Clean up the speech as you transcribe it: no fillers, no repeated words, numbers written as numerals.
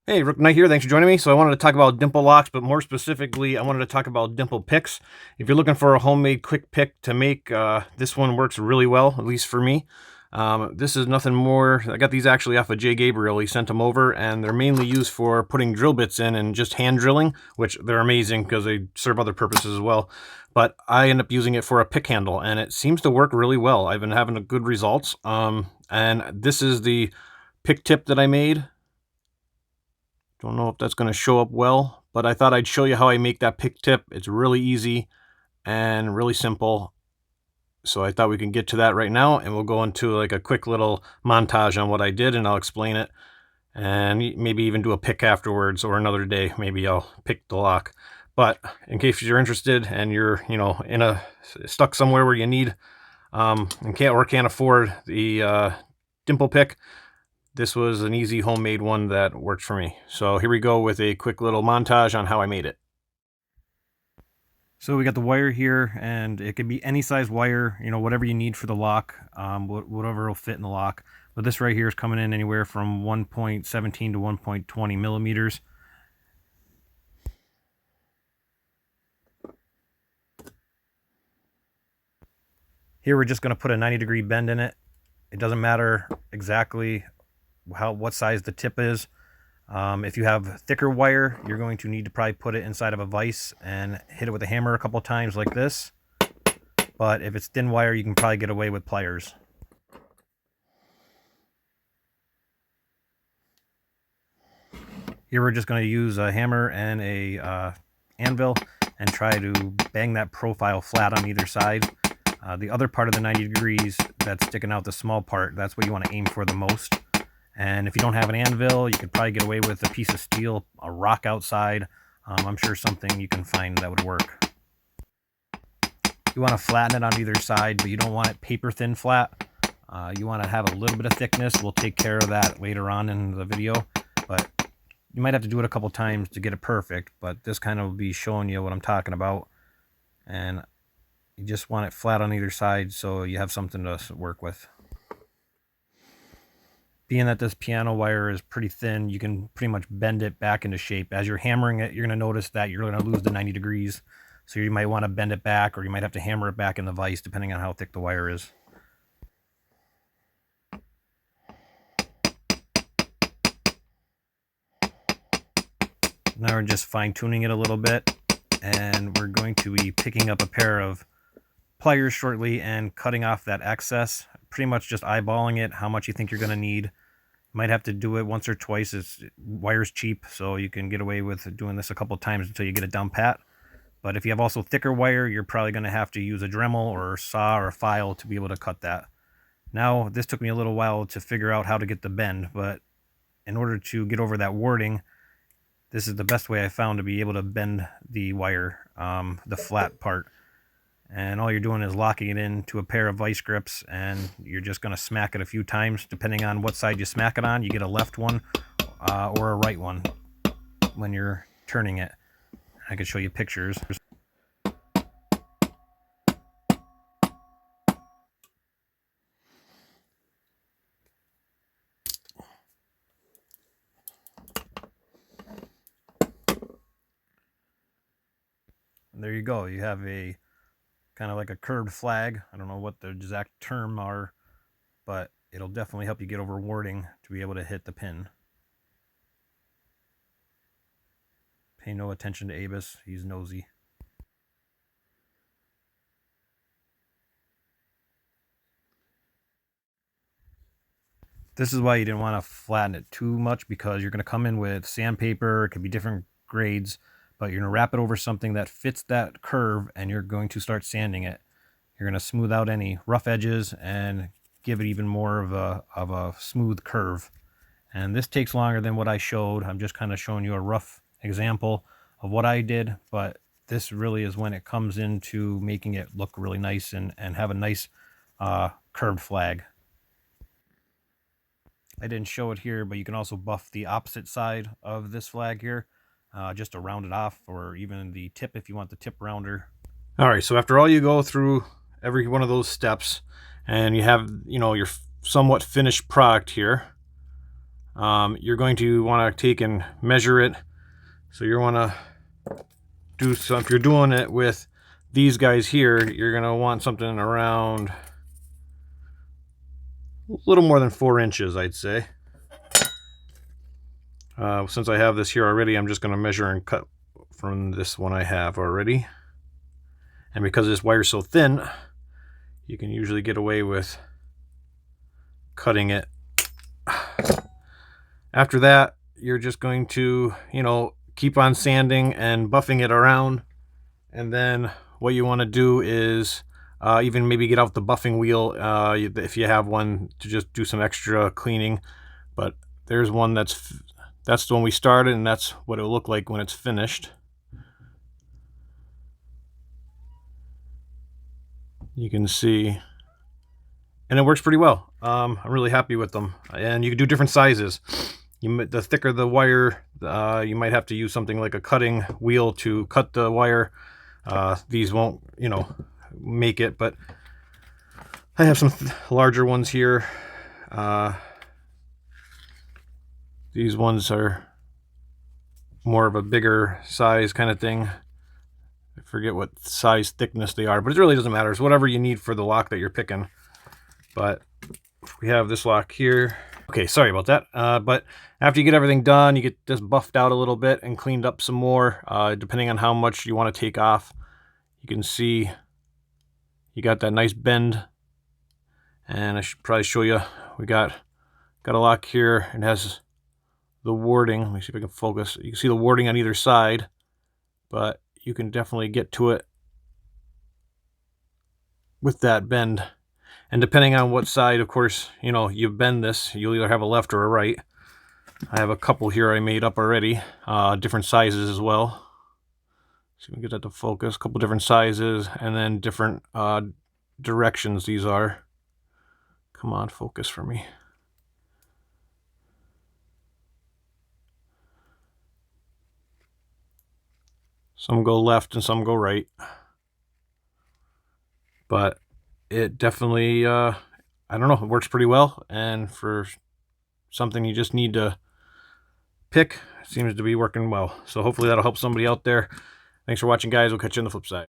Hey, Rook Knight here. Thanks for joining me. So I wanted to talk about dimple locks, but more specifically, I wanted to talk about dimple picks. If you're looking for a homemade quick pick to make, this one works really well, at least for me. This is nothing more. I got these actually off of Jay Gabriel. He sent them over, and they're mainly used for putting drill bits in and just hand drilling, which they're amazing because they serve other purposes as well. But I end up using it for a pick handle, and it seems to work really well. I've been having good results. And this is the pick tip that I made. Don't know if that's going to show up well, but I thought I'd show you how I make that pick tip. It's really easy and really simple. So I thought we can get to that right now, and we'll go into like a quick little montage on what I did, and I'll explain it, and maybe even do a pick afterwards, or another day maybe I'll pick the lock. But in case you're interested and you're stuck somewhere where you need and can't afford the dimple pick, this was an easy homemade one that worked for me. So here we go with a quick little montage on how I made it. So we got the wire here, and it can be any size wire, whatever you need for the lock, whatever will fit in the lock. But this right here is coming in anywhere from 1.17 to 1.20 millimeters. Here we're just going to put a 90-degree bend in it. It doesn't matter exactly what size the tip is. If you have thicker wire, you're going to need to probably put it inside of a vise and hit it with a hammer a couple times like this. But if it's thin wire, you can probably get away with pliers. Here we're just going to use a hammer and a anvil and try to bang that profile flat on either side. The other part of the 90 degrees that's sticking out, the small part, that's what you want to aim for the most. And if you don't have an anvil, you could probably get away with a piece of steel, a rock outside. I'm sure something you can find that would work. You want to flatten it on either side, but you don't want it paper thin flat. You want to have a little bit of thickness. We'll take care of that later on in the video, but you might have to do it a couple times to get it perfect, but this kind of will be showing you what I'm talking about. And you just want it flat on either side so you have something to work with. Being that this piano wire is pretty thin, you can pretty much bend it back into shape. As you're hammering it, you're going to notice that you're going to lose the 90 degrees. So you might want to bend it back, or you might have to hammer it back in the vise depending on how thick the wire is. Now we're just fine-tuning it a little bit, and we're going to be picking up a pair of pliers shortly and cutting off that excess. Pretty much just eyeballing it, how much you think you're going to need. You might have to do it once or twice. Wire's cheap, so you can get away with doing this a couple times until you get it down pat. But if you have also thicker wire, you're probably going to have to use a Dremel or a saw or a file to be able to cut that. Now, this took me a little while to figure out how to get the bend, but in order to get over that warding, this is the best way I found to be able to bend the wire, the flat part. And all you're doing is locking it into a pair of vice grips, and you're just going to smack it a few times. Depending on what side you smack it on, you get a left one or a right one when you're turning it. I can show you pictures. And there you go. You have a kind of like a curved flag. I don't know what the exact term are, but it'll definitely help you get over warding to be able to hit the pin. Pay no attention to Avis. He's nosy. This is why you didn't want to flatten it too much, because you're going to come in with sandpaper. It could be different grades, but you're going to wrap it over something that fits that curve, and you're going to start sanding it. You're going to smooth out any rough edges and give it even more of a smooth curve. And this takes longer than what I showed. I'm just kind of showing you a rough example of what I did, but this really is when it comes into making it look really nice and have a nice curved flag. I didn't show it here, but you can also buff the opposite side of this flag here just to round it off, or even the tip if you want the tip rounder. All right, so after all you go through every one of those steps and you have, your somewhat finished product here, you're going to want to take and measure it. So you want to do so. If you're doing it with these guys here, you're going to want something around a little more than 4 inches, I'd say. Since I have this here already, I'm just going to measure and cut from this one I have already. And because this wire's so thin, you can usually get away with cutting it. After that, you're just going to, keep on sanding and buffing it around. And then what you want to do is even maybe get out the buffing wheel if you have one, to just do some extra cleaning. But there's one that's the one we started, and that's what it'll look like when it's finished. You can see, and it works pretty well. I'm really happy with them, and you can do different sizes. The thicker the wire, you might have to use something like a cutting wheel to cut the wire. These won't, make it, but I have some larger ones here. These ones are more of a bigger size kind of thing. I forget what size thickness they are, but it really doesn't matter. It's whatever you need for the lock that you're picking. But we have this lock here. Okay, sorry about that. But after you get everything done, you get this buffed out a little bit and cleaned up some more, depending on how much you want to take off. You can see you got that nice bend. And I should probably show you, we got a lock here, and it has the warding. Let me see if I can focus. You can see the warding on either side, but you can definitely get to it with that bend. And depending on what side, of course, you bend this, you'll either have a left or a right. I have a couple here I made up already, different sizes as well. So we can get that to focus. A couple different sizes, and then different directions these are. Come on, focus for me. Some go left and some go right. But it definitely, I don't know, it works pretty well. And for something you just need to pick, it seems to be working well. So hopefully that'll help somebody out there. Thanks for watching, guys. We'll catch you on the flip side.